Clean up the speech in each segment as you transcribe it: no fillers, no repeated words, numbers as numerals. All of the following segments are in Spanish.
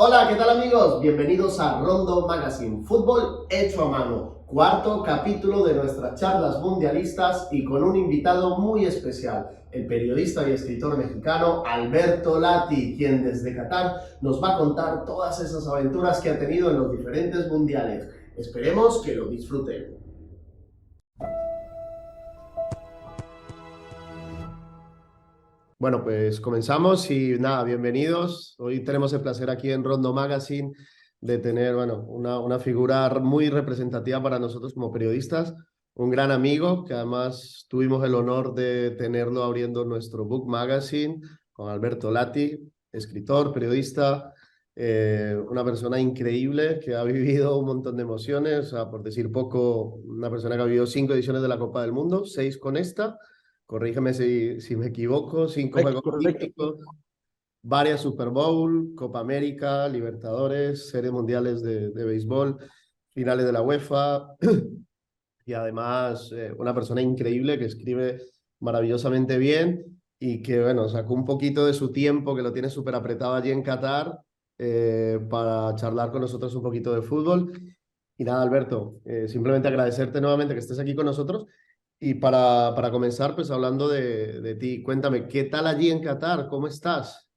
Hola, ¿qué tal amigos? Bienvenidos a Rondo Magazine, fútbol hecho a mano, cuarto capítulo de nuestras charlas mundialistas y con un invitado muy especial, el periodista y escritor mexicano Alberto Lati, quien desde Qatar nos va a contar todas esas aventuras que ha tenido en los diferentes mundiales. Esperemos que lo disfruten. Bueno, pues comenzamos y nada, bienvenidos. Hoy tenemos el placer aquí en Rondo Magazine de tener, bueno, una figura muy representativa para nosotros como periodistas, un gran amigo que además tuvimos el honor de tenerlo abriendo nuestro Book Magazine con Alberto Lati, escritor, periodista, una persona increíble que ha vivido un montón de emociones, o sea, por decir poco, una persona que ha vivido 5 ediciones de la Copa del Mundo, 6 con esta. Corrígeme si me equivoco, 5 Juegos Correcto. Olímpicos, varias Super Bowl, Copa América, Libertadores, series mundiales de béisbol, finales de la UEFA y además una persona increíble que escribe maravillosamente bien y que, bueno, sacó un poquito de su tiempo, que lo tiene súper apretado allí en Qatar, para charlar con nosotros un poquito de fútbol. Y nada, Alberto, simplemente agradecerte nuevamente que estés aquí con nosotros. Y para comenzar, pues hablando de ti, cuéntame, ¿qué tal allí en Qatar? ¿Cómo estás?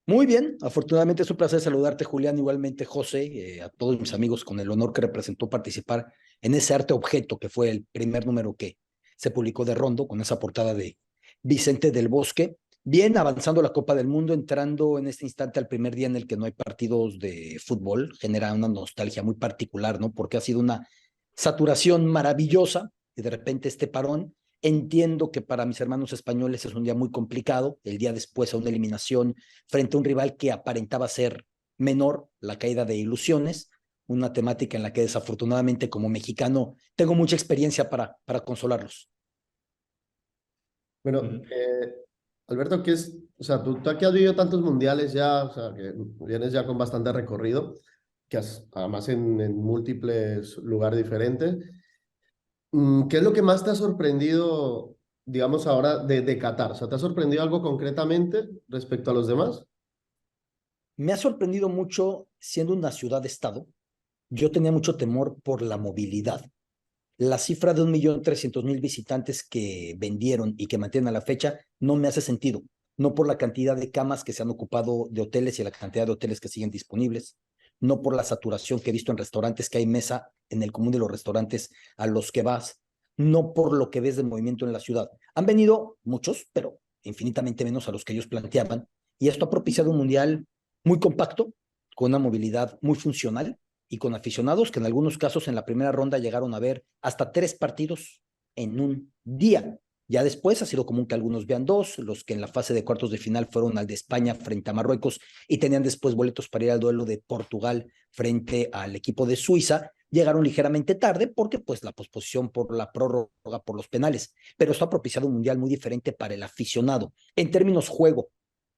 Muy bien, afortunadamente es un placer saludarte, Julián, igualmente José, a todos mis amigos con el honor que representó participar en ese arte objeto que fue el primer número que se publicó de Rondo con esa portada de Vicente del Bosque. Bien, avanzando la Copa del Mundo, entrando en este instante al primer día en el que no hay partidos de fútbol, genera una nostalgia muy particular, ¿no? Porque ha sido una saturación maravillosa y de repente este parón. Entiendo que para mis hermanos españoles es un día muy complicado, el día después a una eliminación frente a un rival que aparentaba ser menor, la caída de ilusiones, una temática en la que desafortunadamente como mexicano tengo mucha experiencia para consolarlos. Bueno, Alberto, ¿qué es? O sea, tú aquí has vivido tantos mundiales ya, o sea, que vienes ya con bastante recorrido, que has, además en múltiples lugares diferentes. ¿Qué es lo que más te ha sorprendido, digamos, ahora de Qatar? O sea, ¿te ha sorprendido algo concretamente respecto a los demás? Me ha sorprendido mucho siendo una ciudad-estado. Yo tenía mucho temor por la movilidad. La cifra de 1.300.000 visitantes que vendieron y que mantienen a la fecha no me hace sentido. No por la cantidad de camas que se han ocupado de hoteles y la cantidad de hoteles que siguen disponibles, no por la saturación que he visto en restaurantes, que hay mesa en el común de los restaurantes a los que vas, no por lo que ves de movimiento en la ciudad. Han venido muchos, pero infinitamente menos a los que ellos planteaban, y esto ha propiciado un mundial muy compacto, con una movilidad muy funcional y con aficionados que en algunos casos en la primera ronda llegaron a ver hasta 3 partidos en un día. Ya después ha sido común que algunos vean dos, los que en la fase de cuartos de final fueron al de España frente a Marruecos y tenían después boletos para ir al duelo de Portugal frente al equipo de Suiza, llegaron ligeramente tarde porque pues la posposición por la prórroga, por los penales, pero esto ha propiciado un mundial muy diferente para el aficionado. En términos juego,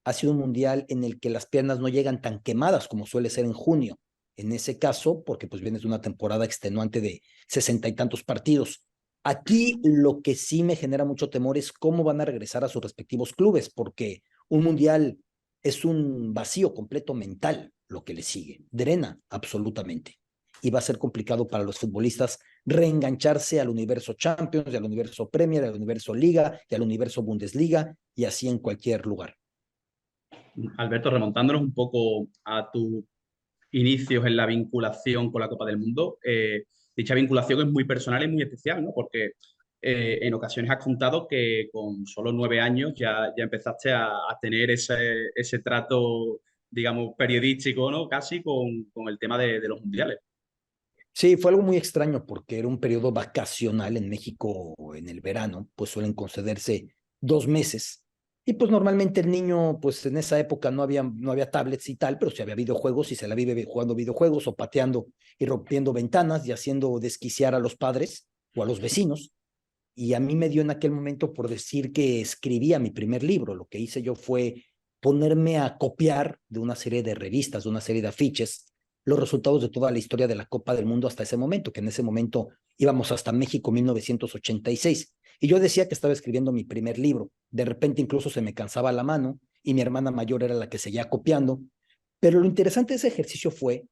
ha sido un mundial en el que las piernas no llegan tan quemadas como suele ser en junio. En ese caso, porque pues vienes de una temporada extenuante de 60 y tantos partidos. Aquí lo que sí me genera mucho temor es cómo van a regresar a sus respectivos clubes, porque un mundial es un vacío completo mental lo que le sigue, drena absolutamente. Y va a ser complicado para los futbolistas reengancharse al universo Champions, y al universo Premier, al universo Liga, y al universo Bundesliga, y así en cualquier lugar. Alberto, remontándonos un poco a tus inicios en la vinculación con la Copa del Mundo, dicha vinculación es muy personal y muy especial, ¿no? Porque en ocasiones has contado que con solo 9 años ya empezaste a tener ese trato, digamos, periodístico, ¿no? Casi con el tema de los mundiales. Sí, fue algo muy extraño porque era un periodo vacacional en México en el verano, pues suelen concederse 2 meses. Y pues normalmente el niño, pues en esa época no había tablets y tal, pero sí había videojuegos y se la vive jugando videojuegos o pateando y rompiendo ventanas y haciendo desquiciar a los padres o a los vecinos. Y a mí me dio en aquel momento por decir que escribía mi primer libro. Lo que hice yo fue ponerme a copiar de una serie de revistas, de una serie de afiches, los resultados de toda la historia de la Copa del Mundo hasta ese momento, que en ese momento íbamos hasta México 1986. Y yo decía que estaba escribiendo mi primer libro. De repente incluso se me cansaba la mano y mi hermana mayor era la que seguía copiando. Pero lo interesante de ese ejercicio fue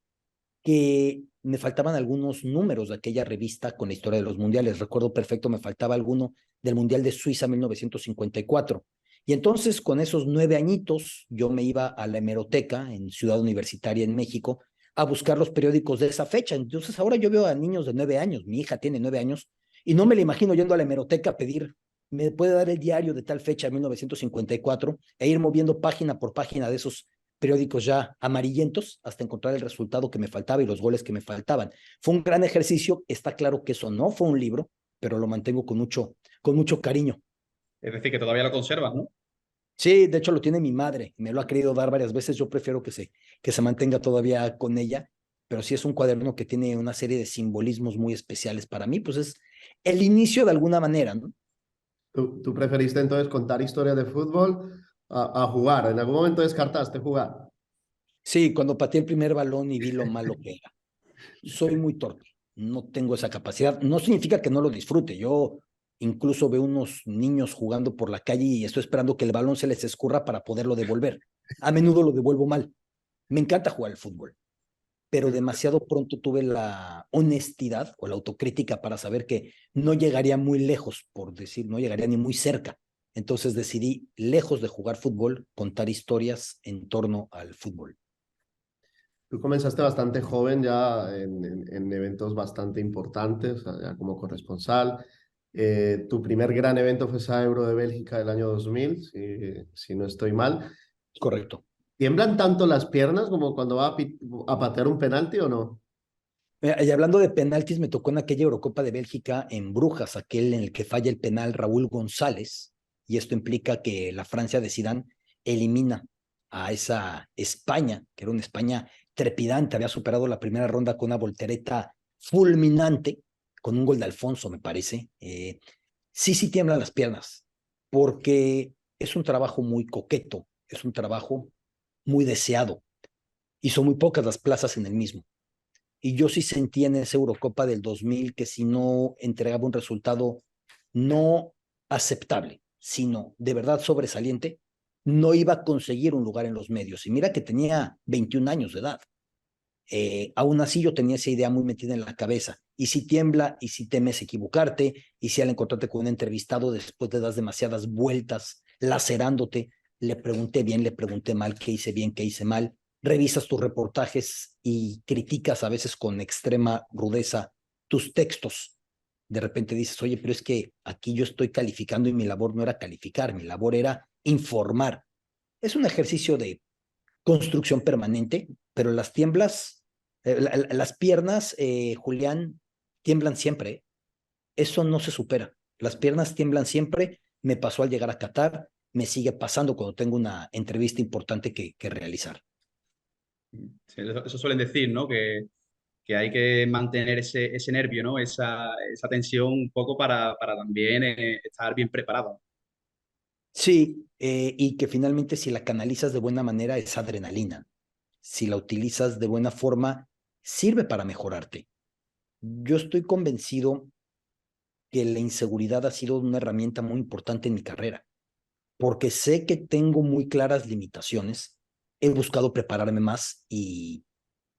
que me faltaban algunos números de aquella revista con la historia de los mundiales. Recuerdo perfecto, me faltaba alguno del Mundial de Suiza 1954. Y entonces, con esos 9 añitos, yo me iba a la hemeroteca en Ciudad Universitaria, en México, a buscar los periódicos de esa fecha. Entonces, ahora yo veo a niños de 9 años, mi hija tiene 9 años, y no me la imagino yendo a la hemeroteca a pedir, ¿me puede dar el diario de tal fecha, 1954, e ir moviendo página por página de esos periódicos ya amarillentos hasta encontrar el resultado que me faltaba y los goles que me faltaban? Fue un gran ejercicio. Está claro que eso no fue un libro, pero lo mantengo con mucho cariño. Es decir, que todavía lo conservas, ¿no? Sí, de hecho lo tiene mi madre, me lo ha querido dar varias veces. Yo prefiero que se mantenga todavía con ella, pero sí es un cuaderno que tiene una serie de simbolismos muy especiales para mí. Pues es el inicio de alguna manera, ¿no? ¿Tú preferiste entonces contar historias de fútbol a jugar? ¿En algún momento descartaste jugar? Sí, cuando pateé el primer balón y vi lo malo que era. Soy muy torpe, no tengo esa capacidad. No significa que no lo disfrute. Yo incluso veo unos niños jugando por la calle y estoy esperando que el balón se les escurra para poderlo devolver. A menudo lo devuelvo mal. Me encanta jugar al fútbol, pero demasiado pronto tuve la honestidad o la autocrítica para saber que no llegaría muy lejos, por decir, no llegaría ni muy cerca. Entonces decidí, lejos de jugar fútbol, contar historias en torno al fútbol. Tú comenzaste bastante joven ya en eventos bastante importantes, o sea, ya como corresponsal. Tu primer gran evento fue esa Euro de Bélgica del año 2000, si no estoy mal. Correcto. ¿Tiemblan tanto las piernas como cuando va a patear un penalti o no? Mira, y hablando de penaltis, me tocó en aquella Eurocopa de Bélgica en Brujas, aquel en el que falla el penal Raúl González, y esto implica que la Francia de Zidane elimina a esa España, que era una España trepidante, había superado la primera ronda con una voltereta fulminante, con un gol de Alfonso, me parece. Sí tiemblan las piernas, porque es un trabajo muy coqueto, es un trabajo muy deseado, y son muy pocas las plazas en el mismo. Y yo sí sentí en esa Eurocopa del 2000 que si no entregaba un resultado no aceptable, sino de verdad sobresaliente, no iba a conseguir un lugar en los medios. Y mira que tenía 21 años de edad. Aún así yo tenía esa idea muy metida en la cabeza. Y si tiembla, y si temes equivocarte, y si al encontrarte con un entrevistado después te das demasiadas vueltas, lacerándote, le pregunté bien, le pregunté mal, qué hice bien, qué hice mal, revisas tus reportajes y criticas a veces con extrema rudeza tus textos. De repente dices, oye, pero es que aquí yo estoy calificando y mi labor no era calificar, mi labor era informar. Es un ejercicio de construcción permanente, pero las piernas, Julián, tiemblan siempre. Eso no se supera. Las piernas tiemblan siempre. Me pasó al llegar a Qatar, me sigue pasando cuando tengo una entrevista importante que realizar. Sí, eso suelen decir, ¿no? Que hay que mantener ese nervio, ¿no? Esa tensión un poco para también estar bien preparado. Sí, y que finalmente si la canalizas de buena manera es adrenalina. Si la utilizas de buena forma, sirve para mejorarte. Yo estoy convencido que la inseguridad ha sido una herramienta muy importante en mi carrera, porque sé que tengo muy claras limitaciones. He buscado prepararme más y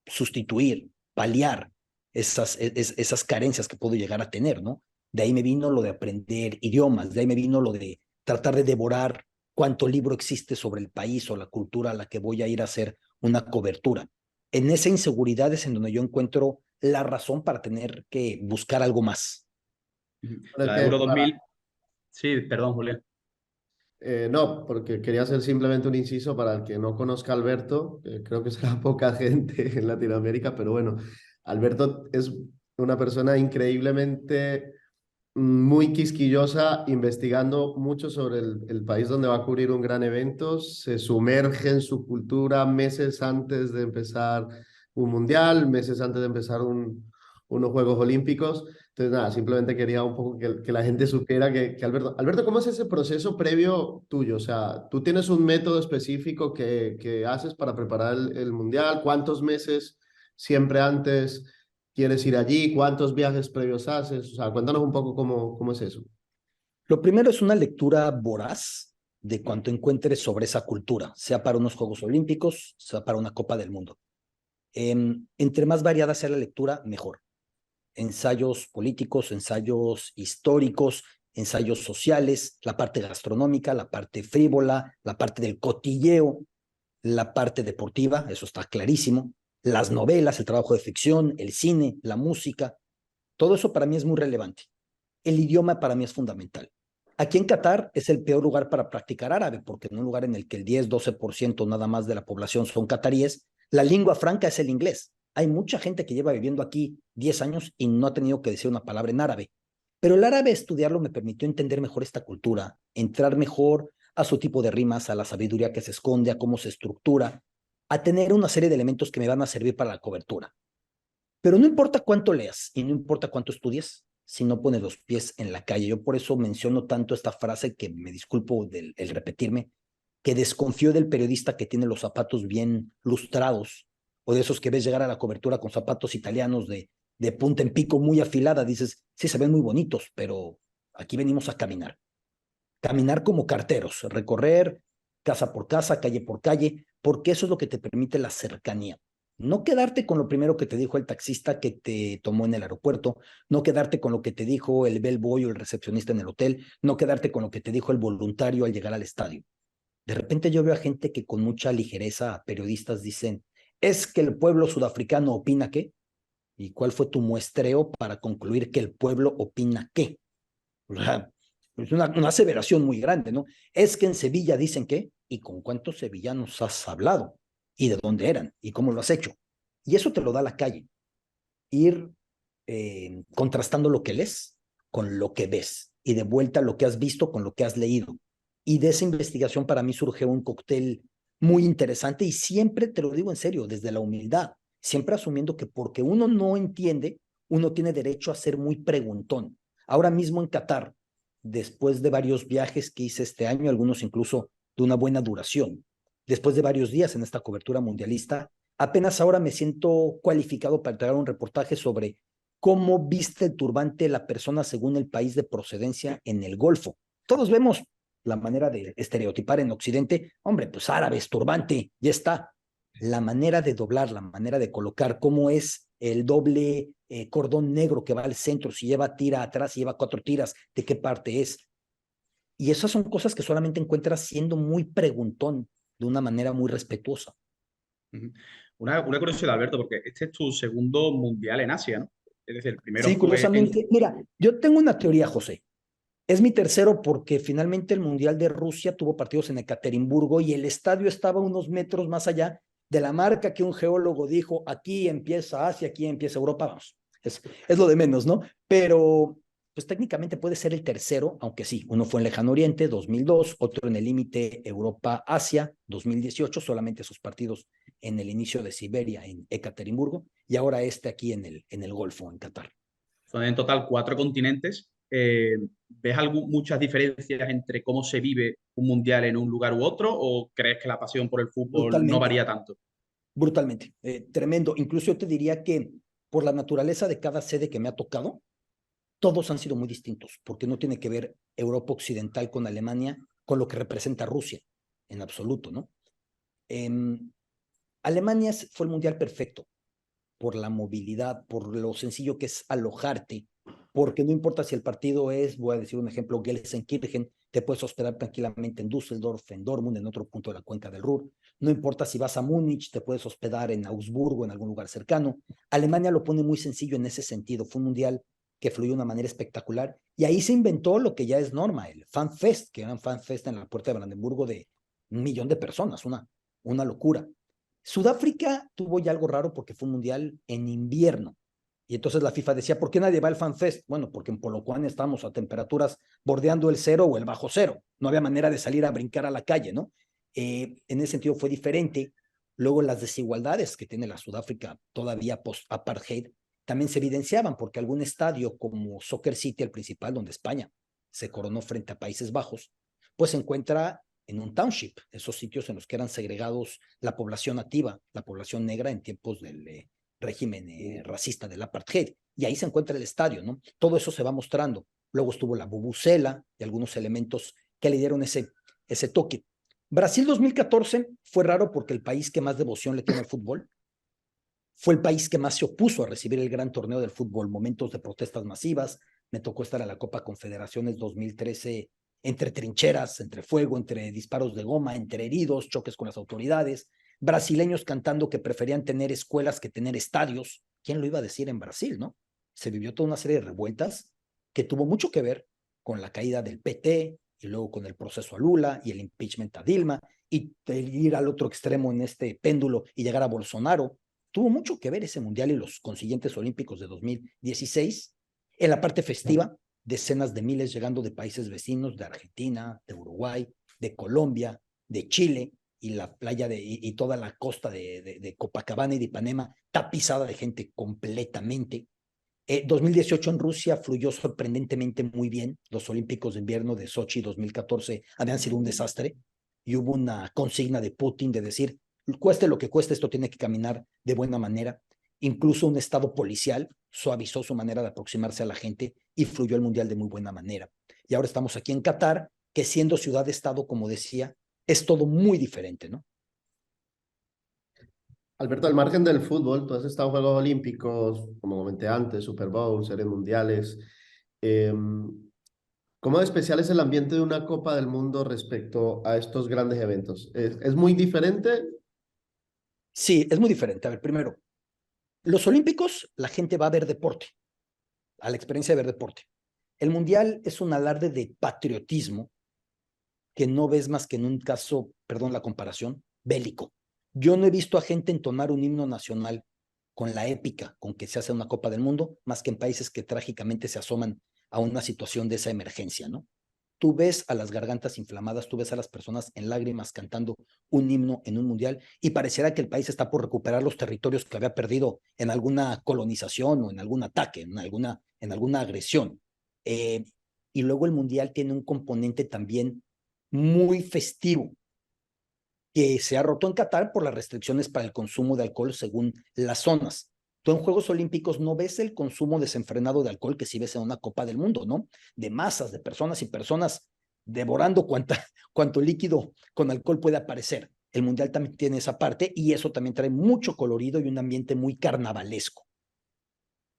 sustituir, paliar esas carencias que puedo llegar a tener, ¿no? De ahí me vino lo de aprender idiomas, de ahí me vino lo de tratar de devorar cuánto libro existe sobre el país o la cultura a la que voy a ir a hacer una cobertura. En esa inseguridad es en donde yo encuentro la razón para tener que buscar algo más. Pero es La que Euro 2000, sí, perdón, Julián. no, porque quería hacer simplemente un inciso para el que no conozca a Alberto, creo que será poca gente en Latinoamérica, pero bueno, Alberto es una persona increíblemente muy quisquillosa, investigando mucho sobre el país donde va a cubrir un gran evento, se sumerge en su cultura meses antes de empezar un mundial, meses antes de empezar unos Juegos Olímpicos. Entonces, nada, simplemente quería un poco que la gente supiera que Alberto, ¿cómo es ese proceso previo tuyo? O sea, ¿tú tienes un método específico que haces para preparar el mundial? ¿Cuántos meses siempre antes quieres ir allí? ¿Cuántos viajes previos haces? O sea, cuéntanos un poco cómo es eso. Lo primero es una lectura voraz de cuanto encuentres sobre esa cultura, sea para unos Juegos Olímpicos, sea para una Copa del Mundo. Entre más variada sea la lectura, mejor. Ensayos políticos, ensayos históricos, ensayos sociales, la parte gastronómica, la parte frívola, la parte del cotilleo, la parte deportiva, eso está clarísimo, las novelas, el trabajo de ficción, el cine, la música, todo eso para mí es muy relevante. El idioma para mí es fundamental. Aquí en Qatar es el peor lugar para practicar árabe, porque en un lugar en el que el 10-12% nada más de la población son cataríes, la lengua franca es el inglés. Hay mucha gente que lleva viviendo aquí 10 años y no ha tenido que decir una palabra en árabe. Pero el árabe, estudiarlo me permitió entender mejor esta cultura, entrar mejor a su tipo de rimas, a la sabiduría que se esconde, a cómo se estructura, a tener una serie de elementos que me van a servir para la cobertura. Pero no importa cuánto leas y no importa cuánto estudies, si no pones los pies en la calle. Yo por eso menciono tanto esta frase, que me disculpo del el repetirme, que desconfío del periodista que tiene los zapatos bien lustrados, o de esos que ves llegar a la cobertura con zapatos italianos de punta en pico muy afilada. Dices, sí, se ven muy bonitos, pero aquí venimos a caminar. Caminar como carteros, recorrer casa por casa, calle por calle, porque eso es lo que te permite la cercanía. No quedarte con lo primero que te dijo el taxista que te tomó en el aeropuerto, no quedarte con lo que te dijo el bellboy o el recepcionista en el hotel, no quedarte con lo que te dijo el voluntario al llegar al estadio. De repente yo veo a gente que con mucha ligereza, periodistas dicen, es que el pueblo sudafricano opina qué, y cuál fue tu muestreo para concluir que el pueblo opina qué. O sea, es una aseveración muy grande, ¿no? Es que en Sevilla dicen qué, y con cuántos sevillanos has hablado, y de dónde eran, y cómo lo has hecho. Y eso te lo da la calle. Ir contrastando lo que lees con lo que ves, y de vuelta lo que has visto con lo que has leído. Y de esa investigación para mí surge un cóctel muy interesante, y siempre te lo digo en serio, desde la humildad, siempre asumiendo que porque uno no entiende, uno tiene derecho a ser muy preguntón. Ahora mismo en Qatar, después de varios viajes que hice este año, algunos incluso de una buena duración, después de varios días en esta cobertura mundialista, apenas ahora me siento cualificado para entregar un reportaje sobre cómo viste el turbante la persona según el país de procedencia en el Golfo. Todos vemos la manera de estereotipar en Occidente, hombre, pues árabes, turbante, ya está. La manera de doblar, la manera de colocar, cómo es el doble cordón negro que va al centro, si lleva tira atrás, si lleva 4 tiras, de qué parte es. Y esas son cosas que solamente encuentras siendo muy preguntón, de una manera muy respetuosa. Una curiosidad, Alberto, porque este es tu segundo mundial en Asia, ¿no? Es decir, el primero Sí, fue en... curiosamente, mira, yo tengo una teoría, José. Es mi tercero porque finalmente el Mundial de Rusia tuvo partidos en Ekaterimburgo y el estadio estaba unos metros más allá de la marca que un geólogo dijo, aquí empieza Asia, aquí empieza Europa, vamos, es lo de menos, ¿no? Pero pues técnicamente puede ser el tercero, aunque sí, uno fue en Lejano Oriente, 2002, otro en el límite Europa-Asia, 2018, solamente esos partidos en el inicio de Siberia, en Ekaterimburgo, y ahora este aquí en el Golfo, en Qatar. Son en total 4 continentes. ¿Ves muchas diferencias entre cómo se vive un mundial en un lugar u otro o crees que la pasión por el fútbol no Brutalmente. varía tanto? Brutalmente, tremendo. Incluso yo te diría que por la naturaleza de cada sede que me ha tocado, todos han sido muy distintos, porque no tiene que ver Europa Occidental con Alemania, con lo que representa Rusia, en absoluto, ¿no? Eh, Alemania fue el mundial perfecto por la movilidad, por lo sencillo que es alojarte, porque no importa si el partido es, voy a decir un ejemplo, Gelsenkirchen, te puedes hospedar tranquilamente en Düsseldorf, en Dortmund, en otro punto de la cuenca del Ruhr. No importa si vas a Múnich, te puedes hospedar en Augsburgo, en algún lugar cercano. Alemania lo pone muy sencillo en ese sentido. Fue un mundial que fluyó de una manera espectacular. Y ahí se inventó lo que ya es norma, el FanFest, que era un FanFest en la puerta de Brandenburgo de 1 millón de personas, una locura. Sudáfrica tuvo ya algo raro porque fue un mundial en invierno. Y entonces la FIFA decía, ¿por qué nadie va al FanFest? Bueno, porque en Polokwane estamos a temperaturas bordeando el 0 o el bajo 0. No había manera de salir a brincar a la calle, ¿no? En ese sentido fue diferente. Luego las desigualdades que tiene la Sudáfrica todavía post-apartheid también se evidenciaban porque algún estadio como Soccer City, el principal, donde España se coronó frente a Países Bajos, pues se encuentra en un township, esos sitios en los que eran segregados la población nativa, la población negra en tiempos del régimen racista del apartheid. Y ahí se encuentra el estadio, ¿no? Todo eso se va mostrando. Luego estuvo la bubucela y algunos elementos que le dieron ese toque. Brasil 2014 fue raro porque el país que más devoción le tiene al fútbol fue el país que más se opuso a recibir el gran torneo del fútbol, momentos de protestas masivas. Me tocó estar a la Copa Confederaciones 2013 entre trincheras, entre fuego, entre disparos de goma, entre heridos, choques con las autoridades, brasileños cantando que preferían tener escuelas que tener estadios. ¿Quién lo iba a decir en Brasil, no? Se vivió toda una serie de revueltas que tuvo mucho que ver con la caída del PT y luego con el proceso a Lula y el impeachment a Dilma y ir al otro extremo en este péndulo y llegar a Bolsonaro. Tuvo mucho que ver ese mundial y los consiguientes olímpicos de 2016. En la parte festiva, decenas de miles llegando de países vecinos, de Argentina, de Uruguay, de Colombia, de Chile, y la playa y toda la costa de Copacabana y de Ipanema tapizada de gente completamente. 2018 en Rusia fluyó sorprendentemente muy bien. Los Olímpicos de invierno de Sochi 2014 habían sido un desastre y hubo una consigna de Putin de decir, cueste lo que cueste, esto tiene que caminar de buena manera. Incluso un estado policial suavizó su manera de aproximarse a la gente y fluyó el mundial de muy buena manera. Y ahora estamos aquí en Qatar, que siendo ciudad-estado, como decía, es todo muy diferente, ¿no? Alberto, al margen del fútbol, tú has estado en Juegos Olímpicos, como comenté antes, Super Bowl, series mundiales. Eh, ¿Cómo de especial es el ambiente de una Copa del Mundo respecto a estos grandes eventos? ¿Es muy diferente? Sí, es muy diferente. A ver, primero, los Olímpicos, la gente va a ver deporte, a la experiencia de ver deporte. El Mundial es un alarde de patriotismo que no ves más que en un caso, perdón la comparación, bélico. Yo no he visto a gente entonar un himno nacional con la épica con que se hace una Copa del Mundo, más que en países que trágicamente se asoman a una situación de esa emergencia, ¿no? Tú ves a las gargantas inflamadas, tú ves a las personas en lágrimas cantando un himno en un mundial y pareciera que el país está por recuperar los territorios que había perdido en alguna colonización o en algún ataque, en alguna agresión. Eh, y luego el mundial tiene un componente también muy festivo que se ha roto en Qatar por las restricciones para el consumo de alcohol según las zonas. Tú en Juegos Olímpicos no ves el consumo desenfrenado de alcohol que sí ves en una Copa del Mundo, ¿no? De masas, de personas y personas devorando cuanto líquido con alcohol puede aparecer. El Mundial también tiene esa parte y eso también trae mucho colorido y un ambiente muy carnavalesco.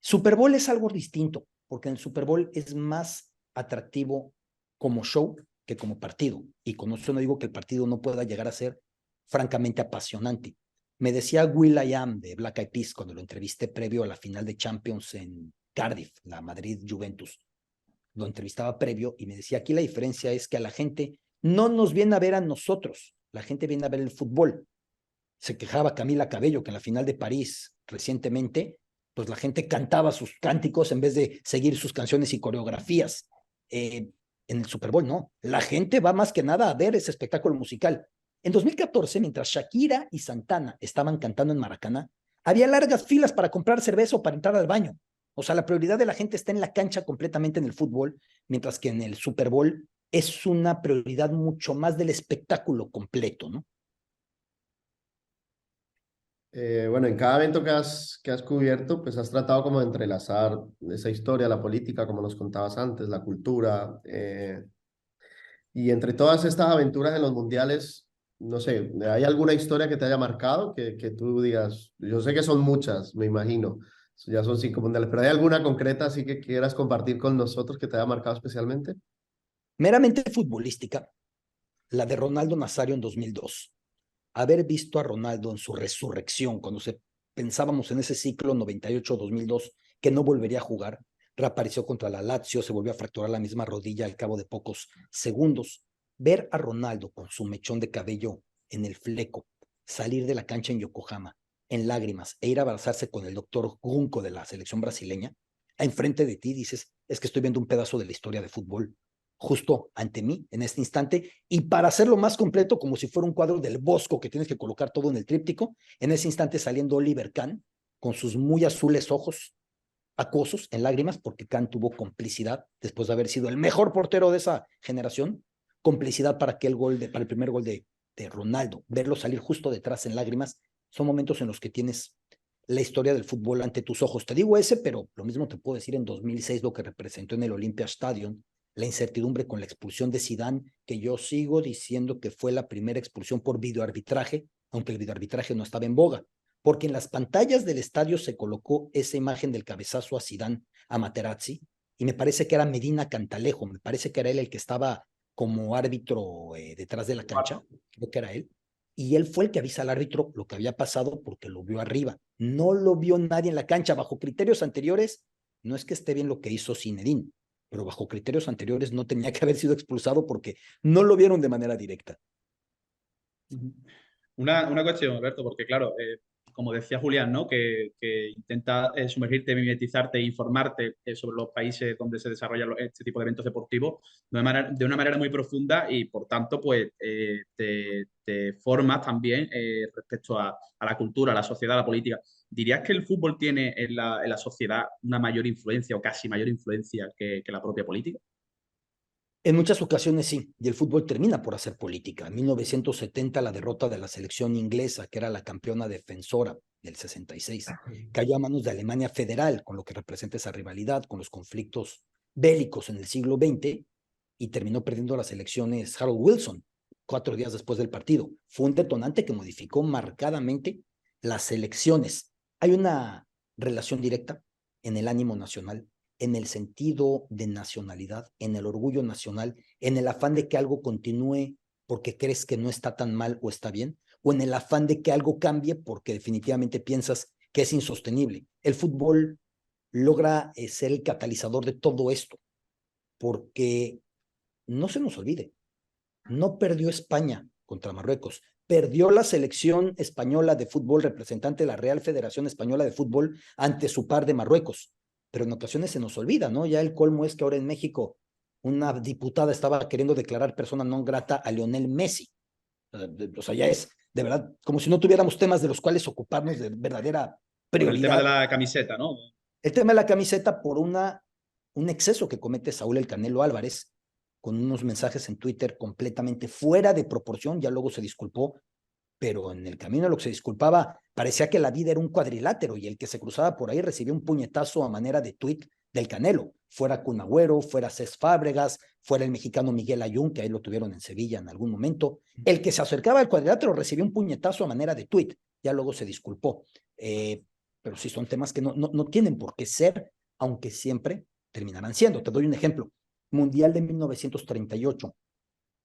Super Bowl es algo distinto, porque en el Super Bowl es más atractivo como show que como partido. Y con eso no digo que el partido no pueda llegar a ser francamente apasionante. Me decía will.i.am de Black Eyed Peas cuando lo entrevisté previo a la final de Champions en Cardiff, la Madrid Juventus. Lo entrevistaba previo y me decía, aquí la diferencia es que a la gente no nos viene a ver a nosotros, la gente viene a ver el fútbol. Se quejaba Camila Cabello que en la final de París recientemente, pues la gente cantaba sus cánticos en vez de seguir sus canciones y coreografías. En el Super Bowl, no. La gente va más que nada a ver ese espectáculo musical. En 2014, mientras Shakira y Santana estaban cantando en Maracaná, había largas filas para comprar cerveza o para entrar al baño. O sea, la prioridad de la gente está en la cancha completamente en el fútbol, mientras que en el Super Bowl es una prioridad mucho más del espectáculo completo, ¿no? Bueno, en cada evento que has cubierto, pues has tratado como de entrelazar esa historia, la política, como nos contabas antes, la cultura. Y entre todas estas aventuras en los mundiales, no sé, ¿hay alguna historia que te haya marcado que tú digas? Yo sé que son muchas, me imagino. Ya son 5 mundiales, pero ¿hay alguna concreta así que quieras compartir con nosotros que te haya marcado especialmente? Meramente futbolística, la de Ronaldo Nazario en 2002. Haber visto a Ronaldo en su resurrección, cuando pensábamos en ese ciclo 98-2002 que no volvería a jugar, reapareció contra la Lazio, se volvió a fracturar la misma rodilla al cabo de pocos segundos. Ver a Ronaldo con su mechón de cabello en el fleco, salir de la cancha en Yokohama en lágrimas e ir a abrazarse con el doctor Junco de la selección brasileña, enfrente de ti dices, es que estoy viendo un pedazo de la historia de fútbol justo ante mí en este instante, y para hacerlo más completo, como si fuera un cuadro del Bosco que tienes que colocar todo en el tríptico, en ese instante saliendo Oliver Kahn con sus muy azules ojos acuosos en lágrimas, porque Kahn tuvo complicidad después de haber sido el mejor portero de esa generación, complicidad para para el primer gol de Ronaldo, verlo salir justo detrás en lágrimas, son momentos en los que tienes la historia del fútbol ante tus ojos. Te digo ese, pero lo mismo te puedo decir en 2006 lo que representó en el Olympia Stadium la incertidumbre con la expulsión de Zidane, que yo sigo diciendo que fue la primera expulsión por videoarbitraje, aunque el videoarbitraje no estaba en boga, porque en las pantallas del estadio se colocó esa imagen del cabezazo a Zidane, a Materazzi, y me parece que era Medina Cantalejo, me parece que era él el que estaba como árbitro detrás de la cancha, creo que era él, y él fue el que avisa al árbitro lo que había pasado porque lo vio arriba. No lo vio nadie en la cancha. Bajo criterios anteriores, no es que esté bien lo que hizo Zinedine, pero bajo criterios anteriores no tenía que haber sido expulsado porque no lo vieron de manera directa. Una cuestión, Alberto, porque claro, como decía Julián, ¿no? Que intenta sumergirte, mimetizarte e informarte sobre los países donde se desarrollan este tipo de eventos deportivos de una manera muy profunda y por tanto, pues te formas también respecto a la cultura, a la sociedad, a la política. ¿Dirías que el fútbol tiene en la sociedad una mayor influencia o casi mayor influencia que la propia política? En muchas ocasiones sí, y el fútbol termina por hacer política. En 1970 la derrota de la selección inglesa, que era la campeona defensora del 66, cayó a manos de Alemania Federal, con lo que representa esa rivalidad, con los conflictos bélicos en el siglo XX, y terminó perdiendo las elecciones Harold Wilson 4 días después del partido. Fue un detonante que modificó marcadamente las elecciones. Hay una relación directa en el ánimo nacional, en el sentido de nacionalidad, en el orgullo nacional, en el afán de que algo continúe porque crees que no está tan mal o está bien, o en el afán de que algo cambie porque definitivamente piensas que es insostenible. El fútbol logra ser el catalizador de todo esto, porque no se nos olvide, no perdió España contra Marruecos, perdió la selección española de fútbol, representante de la Real Federación Española de Fútbol, ante su par de Marruecos. Pero en ocasiones se nos olvida, ¿no? Ya el colmo es que ahora en México una diputada estaba queriendo declarar persona non grata a Lionel Messi. O sea, ya es de verdad como si no tuviéramos temas de los cuales ocuparnos de verdadera Con el tema prioridad. de la camiseta, ¿no? El tema de la camiseta por un exceso que comete Saúl El Canelo Álvarez, con unos mensajes en Twitter completamente fuera de proporción, ya luego se disculpó, pero en el camino a lo que se disculpaba parecía que la vida era un cuadrilátero y el que se cruzaba por ahí recibía un puñetazo a manera de tweet del Canelo, fuera Kun Agüero, fuera Cés Fábregas, fuera el mexicano Miguel Ayun, que ahí lo tuvieron en Sevilla en algún momento. El que se acercaba al cuadrilátero recibía un puñetazo a manera de tweet, ya luego se disculpó. Pero sí son temas que no tienen por qué ser, aunque siempre terminarán siendo. Te doy un ejemplo. Mundial de 1938.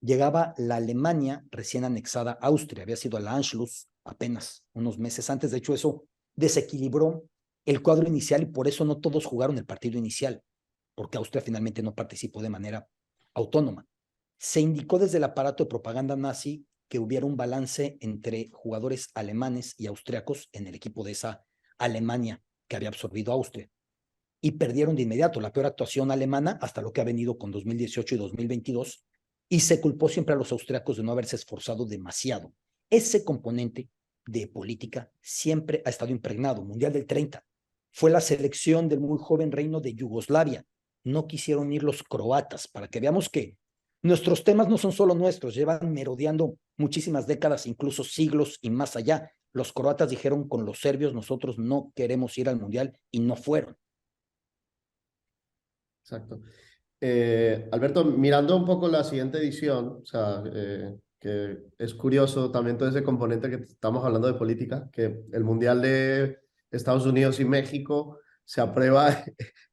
Llegaba la Alemania recién anexada a Austria, había sido el Anschluss apenas unos meses antes, de hecho eso desequilibró el cuadro inicial y por eso no todos jugaron el partido inicial, porque Austria finalmente no participó de manera autónoma. Se indicó desde el aparato de propaganda nazi que hubiera un balance entre jugadores alemanes y austriacos en el equipo de esa Alemania que había absorbido Austria. Y perdieron de inmediato la peor actuación alemana hasta lo que ha venido con 2018 y 2022, y se culpó siempre a los austriacos de no haberse esforzado demasiado. Ese componente de política siempre ha estado impregnado. Mundial del 30 fue la selección del muy joven reino de Yugoslavia. No quisieron ir los croatas, para que veamos que nuestros temas no son solo nuestros, llevan merodeando muchísimas décadas, incluso siglos y más allá. Los croatas dijeron con los serbios, nosotros no queremos ir al mundial, y no fueron. Exacto. Alberto, mirando un poco la siguiente edición, o sea, que es curioso también todo ese componente que estamos hablando de política, que el Mundial de Estados Unidos y México se aprueba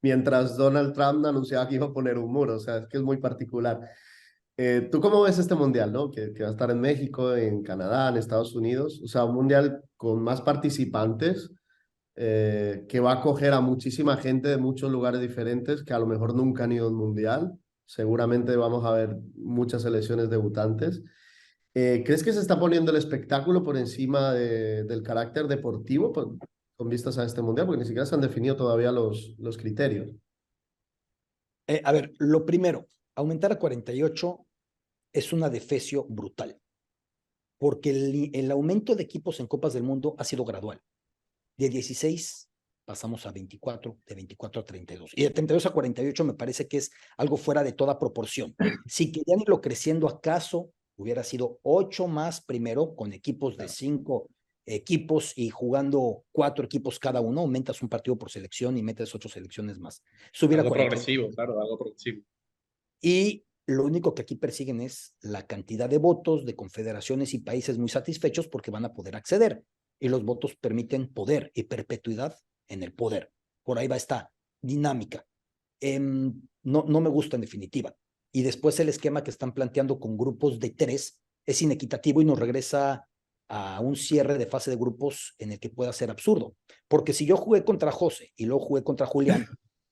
mientras Donald Trump anunciaba que iba a poner un muro, o sea, es que es muy particular. ¿Tú cómo ves este Mundial, no? Que va a estar en México, en Canadá, en Estados Unidos, o sea, un Mundial con más participantes que va a acoger a muchísima gente de muchos lugares diferentes que a lo mejor nunca han ido a un mundial. Seguramente vamos a ver muchas selecciones debutantes. ¿Crees que se está poniendo el espectáculo por encima del carácter deportivo con vistas a este mundial? Porque ni siquiera se han definido todavía los criterios. A ver, lo primero, aumentar a 48 es una defecio brutal, porque el aumento de equipos en Copas del Mundo ha sido gradual. De 16 pasamos a 24, de 24 a 32. Y de 32 a 48 me parece que es algo fuera de toda proporción. Si querían irlo creciendo, acaso hubiera sido 8 más primero, con equipos de 5 equipos y jugando 4 equipos cada uno, aumentas un partido por selección y metes 8 selecciones más. Si hubiera Algo 48. progresivo, claro, algo progresivo. Y lo único que aquí persiguen es la cantidad de votos de confederaciones y países muy satisfechos porque van a poder acceder. Y los votos permiten poder y perpetuidad en el poder. Por ahí va esta dinámica. No me gusta en definitiva. Y después el esquema que están planteando con grupos de 3 es inequitativo y nos regresa a un cierre de fase de grupos en el que pueda ser absurdo. Porque si yo jugué contra José y luego jugué contra Julián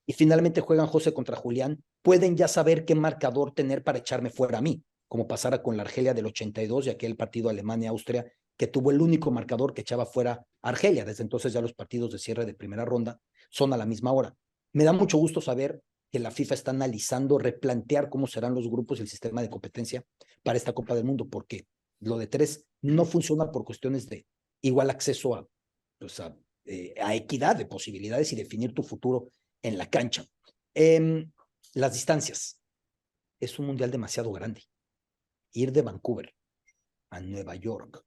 y finalmente juegan José contra Julián, pueden ya saber qué marcador tener para echarme fuera a mí, como pasara con la Argelia del 82 y aquel partido Alemania-Austria que tuvo el único marcador que echaba fuera a Argelia. Desde entonces ya los partidos de cierre de primera ronda son a la misma hora. Me da mucho gusto saber que la FIFA está analizando replantear cómo serán los grupos y el sistema de competencia para esta Copa del Mundo, porque lo de 3 no funciona por cuestiones de igual acceso a equidad de posibilidades y definir tu futuro en la cancha. Las distancias. Es un mundial demasiado grande. Ir de Vancouver a Nueva York,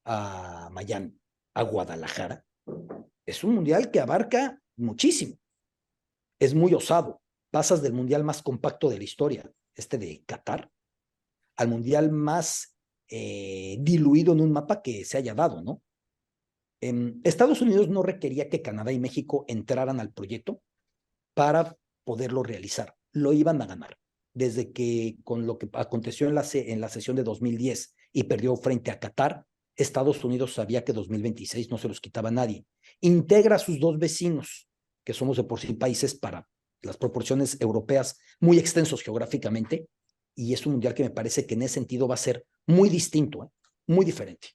a Miami, a Guadalajara, es un mundial que abarca muchísimo. Es muy osado. Pasas del mundial más compacto de la historia, de Qatar, al mundial más diluido en un mapa que se haya dado, ¿no? Estados Unidos no requería que Canadá y México entraran al proyecto para poderlo realizar. Lo iban a ganar. Desde que con lo que aconteció en la sesión de 2010 y perdió frente a Qatar, Estados Unidos sabía que 2026 no se los quitaba a nadie. Integra a sus 2 vecinos, que somos de por sí países para las proporciones europeas muy extensos geográficamente, y es un mundial que me parece que en ese sentido va a ser muy distinto, muy diferente.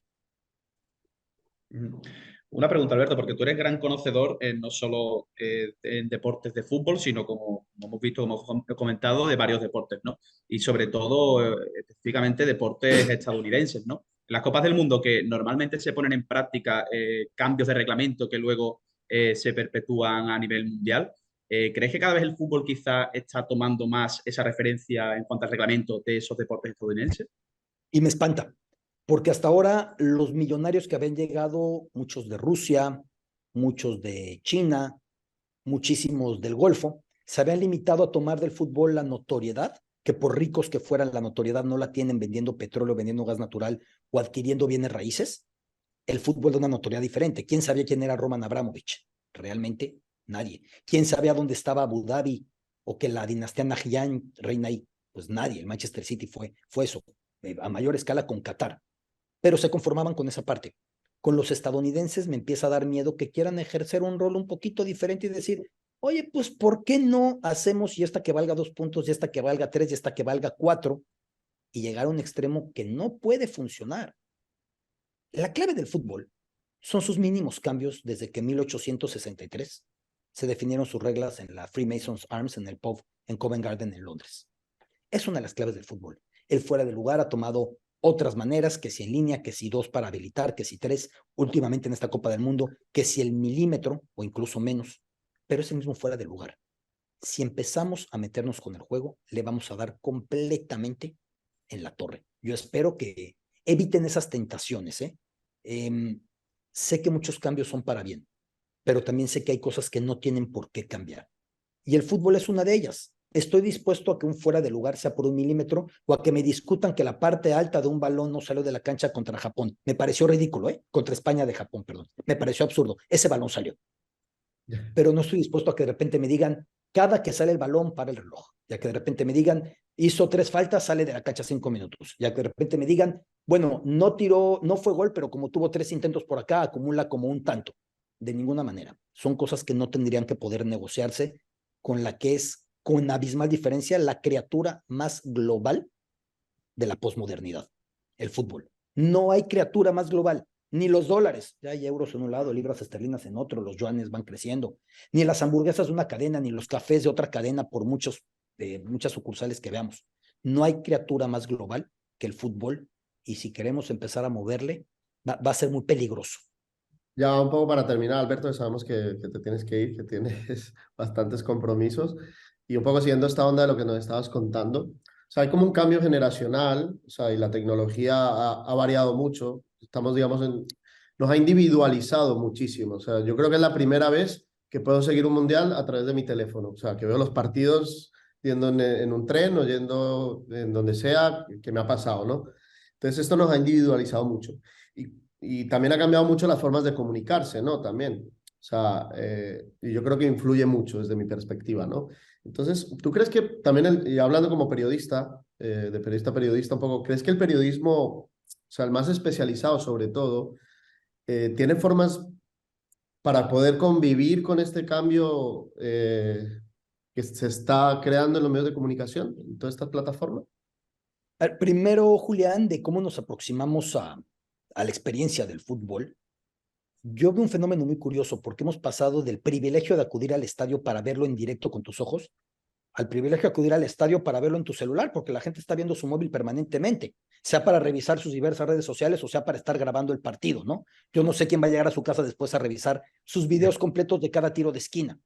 Una pregunta, Alberto, porque tú eres gran conocedor no solo en deportes de fútbol, sino como hemos visto, como hemos comentado, de varios deportes, ¿no? Y sobre todo, específicamente, deportes estadounidenses, ¿no? En las Copas del Mundo, que normalmente se ponen en práctica cambios de reglamento que luego se perpetúan a nivel mundial, ¿crees que cada vez el fútbol quizá está tomando más esa referencia en cuanto al reglamento de esos deportes estadounidenses? Y me espanta, porque hasta ahora los millonarios que habían llegado, muchos de Rusia, muchos de China, muchísimos del Golfo, se habían limitado a tomar del fútbol la notoriedad, que por ricos que fueran, la notoriedad no la tienen vendiendo petróleo, vendiendo gas natural o adquiriendo bienes raíces. El fútbol da una notoriedad diferente. ¿Quién sabía quién era Roman Abramovich? Realmente nadie. ¿Quién sabía dónde estaba Abu Dhabi o que la dinastía Nahyan reina ahí? Pues nadie. El Manchester City fue eso, a mayor escala con Qatar. Pero se conformaban con esa parte. Con los estadounidenses me empieza a dar miedo que quieran ejercer un rol un poquito diferente y decir, oye, pues, ¿por qué no hacemos y esta que valga 2 puntos, y esta que valga 3, y esta que valga 4, y llegar a un extremo que no puede funcionar? La clave del fútbol son sus mínimos cambios desde que en 1863 se definieron sus reglas en la Freemasons Arms en el pub en Covent Garden en Londres. Es una de las claves del fútbol. El fuera de lugar ha tomado otras maneras, que si en línea, que si 2 para habilitar, que si 3, últimamente en esta Copa del Mundo, que si el milímetro o incluso menos, pero ese mismo fuera de lugar. Si empezamos a meternos con el juego, le vamos a dar completamente en la torre. Yo espero que eviten esas tentaciones. Sé que muchos cambios son para bien, pero también sé que hay cosas que no tienen por qué cambiar. Y el fútbol es una de ellas. Estoy dispuesto a que un fuera de lugar sea por 1 milímetro o a que me discutan que la parte alta de un balón no salió de la cancha contra Japón. Me pareció ridículo, contra España de Japón, perdón. Me pareció absurdo. Ese balón salió. Pero no estoy dispuesto a que de repente me digan, cada que sale el balón, para el reloj. Ya que de repente me digan, hizo 3 faltas, sale de la cancha 5 minutos. Ya que de repente me digan, bueno, no tiró, no fue gol, pero como tuvo 3 intentos por acá, acumula como un tanto. De ninguna manera. Son cosas que no tendrían que poder negociarse con la que es, con abismal diferencia, la criatura más global de la posmodernidad, el fútbol. No hay criatura más global, ni los dólares, ya hay euros en un lado, libras esterlinas en otro, los yuanes van creciendo, ni las hamburguesas de una cadena, ni los cafés de otra cadena, por muchas sucursales que veamos. No hay criatura más global que el fútbol, y si queremos empezar a moverle, va a ser muy peligroso. Ya un poco para terminar, Alberto, sabemos que te tienes que ir, que tienes bastantes compromisos, y un poco siguiendo esta onda de lo que nos estabas contando. O sea, hay como un cambio generacional, o sea, y la tecnología ha variado mucho. Estamos, digamos, nos ha individualizado muchísimo. O sea, yo creo que es la primera vez que puedo seguir un mundial a través de mi teléfono. O sea, que veo los partidos yendo en un tren o yendo en donde sea, que me ha pasado, ¿no? Entonces esto nos ha individualizado mucho. Y también ha cambiado mucho las formas de comunicarse, ¿no? También. O sea, y yo creo que influye mucho desde mi perspectiva, ¿no? Entonces, ¿tú crees que también, y hablando como periodista, de periodista a periodista un poco, ¿crees que el periodismo, o sea, el más especializado sobre todo, tiene formas para poder convivir con este cambio que se está creando en los medios de comunicación, en todas estas plataformas? A ver, primero, Julián, de cómo nos aproximamos a la experiencia del fútbol. Yo veo un fenómeno muy curioso porque hemos pasado del privilegio de acudir al estadio para verlo en directo con tus ojos al privilegio de acudir al estadio para verlo en tu celular, porque la gente está viendo su móvil permanentemente, sea para revisar sus diversas redes sociales o sea para estar grabando el partido, ¿no? Yo no sé quién va a llegar a su casa después a revisar sus videos completos de cada tiro de esquina.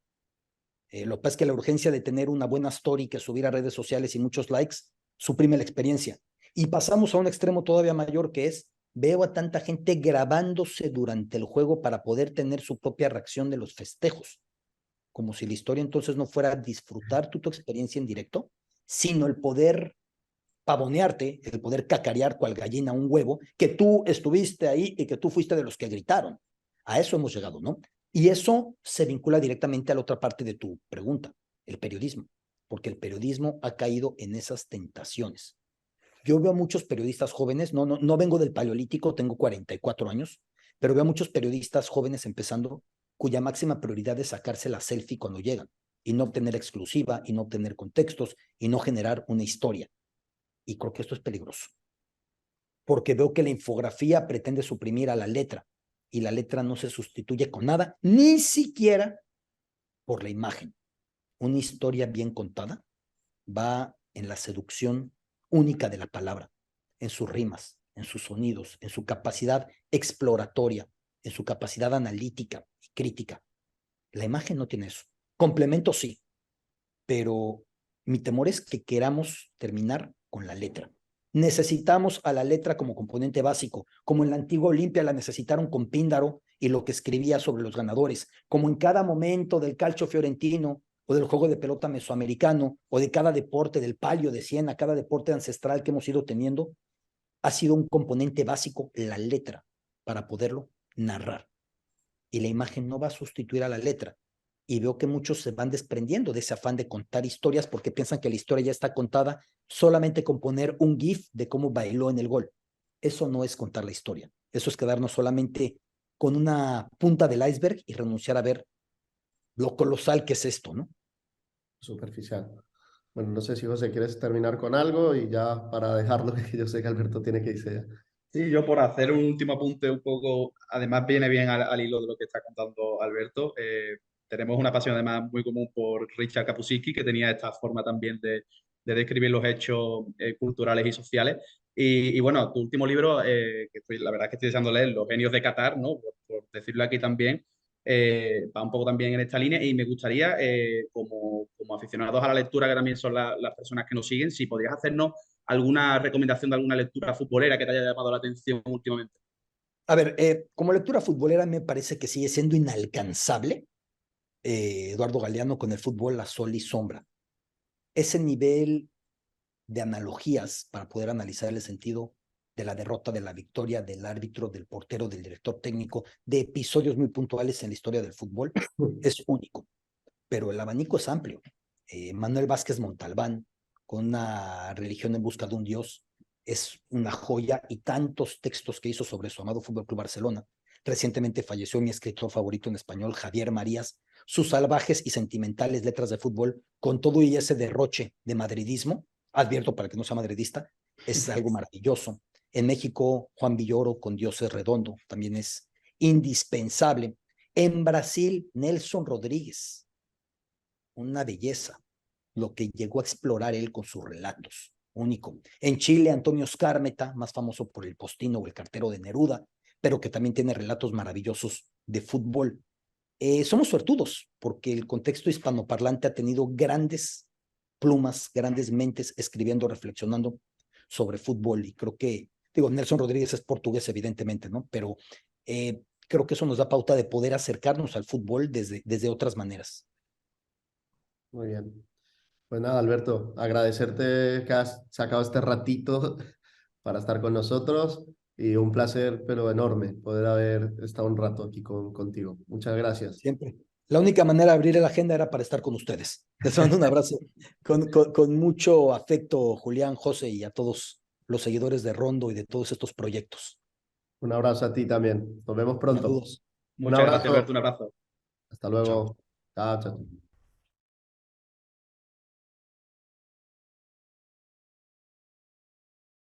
Lo que pasa es que la urgencia de tener una buena story que subir a redes sociales y muchos likes suprime la experiencia. Y pasamos a un extremo todavía mayor que es, veo a tanta gente grabándose durante el juego para poder tener su propia reacción de los festejos, como si la historia entonces no fuera disfrutar tu experiencia en directo, sino el poder pavonearte, el poder cacarear cual gallina un huevo, que tú estuviste ahí y que tú fuiste de los que gritaron. A eso hemos llegado, ¿no? Y eso se vincula directamente a la otra parte de tu pregunta, el periodismo, porque el periodismo ha caído en esas tentaciones. Yo veo a muchos periodistas jóvenes, no vengo del paleolítico, tengo 44 años, pero veo a muchos periodistas jóvenes empezando cuya máxima prioridad es sacarse la selfie cuando llegan y no obtener exclusiva y no obtener contextos y no generar una historia. Y creo que esto es peligroso, porque veo que la infografía pretende suprimir a la letra y la letra no se sustituye con nada, ni siquiera por la imagen. Una historia bien contada va en la seducción única de la palabra, en sus rimas, en sus sonidos, en su capacidad exploratoria, en su capacidad analítica y crítica. La imagen no tiene eso. Complemento sí, pero mi temor es que queramos terminar con la letra. Necesitamos a la letra como componente básico, como en la antigua Olimpia la necesitaron con Píndaro y lo que escribía sobre los ganadores, como en cada momento del calcio fiorentino o del juego de pelota mesoamericano o de cada deporte del palio de Siena, cada deporte ancestral que hemos ido teniendo, ha sido un componente básico la letra para poderlo narrar. Y la imagen no va a sustituir a la letra. Y veo que muchos se van desprendiendo de ese afán de contar historias porque piensan que la historia ya está contada solamente con poner un GIF de cómo bailó en el gol. Eso no es contar la historia. Eso es quedarnos solamente con una punta del iceberg y renunciar a ver lo colosal que es esto, ¿no? Superficial. Bueno, no sé si José quieres terminar con algo y ya para dejarlo, que yo sé que Alberto tiene que irse ya. Sí, yo por hacer un último apunte un poco, además viene bien al hilo de lo que está contando Alberto. Tenemos una pasión además muy común por Richard Kapuscinski, que tenía esta forma también de describir los hechos culturales y sociales. Y bueno, tu último libro, la verdad es que estoy deseando leer, Los genios de Qatar, ¿no? Por decirlo aquí también, va un poco también en esta línea y me gustaría, como aficionados a la lectura, que también son las personas que nos siguen, si podrías hacernos alguna recomendación de alguna lectura futbolera que te haya llamado la atención últimamente. A ver, como lectura futbolera me parece que sigue siendo inalcanzable Eduardo Galeano con el fútbol a sol y sombra. Ese nivel de analogías para poder analizar el sentido de la derrota, de la victoria, del árbitro, del portero, del director técnico, de episodios muy puntuales en la historia del fútbol, es único. Pero el abanico es amplio. Manuel Vázquez Montalbán, con una religión en busca de un Dios, es una joya, y tantos textos que hizo sobre su amado Fútbol Club Barcelona. Recientemente falleció mi escritor favorito en español, Javier Marías. Sus salvajes y sentimentales letras de fútbol, con todo y ese derroche de madridismo, advierto para que no sea madridista, es algo maravilloso. En México, Juan Villoro con Dios es redondo, también es indispensable. En Brasil, Nelson Rodríguez, una belleza, lo que llegó a explorar él con sus relatos, único. En Chile, Antonio Skármeta, más famoso por El Postino o El Cartero de Neruda, pero que también tiene relatos maravillosos de fútbol. Somos suertudos, porque el contexto hispanoparlante ha tenido grandes plumas, grandes mentes escribiendo, reflexionando sobre fútbol, y creo que, digo, Nelson Rodríguez es portugués, evidentemente, ¿no? Pero creo que eso nos da pauta de poder acercarnos al fútbol desde otras maneras. Muy bien. Pues nada, Alberto, agradecerte que has sacado este ratito para estar con nosotros y un placer, pero enorme, poder haber estado un rato aquí contigo. Muchas gracias. Siempre. La única manera de abrir la agenda era para estar con ustedes. Les mando un abrazo con mucho afecto, Julián, José y a todos los seguidores de Rondo y de todos estos proyectos. Un abrazo a ti también. Nos vemos pronto. Saludos. Un Muchas gracias, Alberto. abrazo. Un abrazo. Hasta Chao. luego. Chao, chao.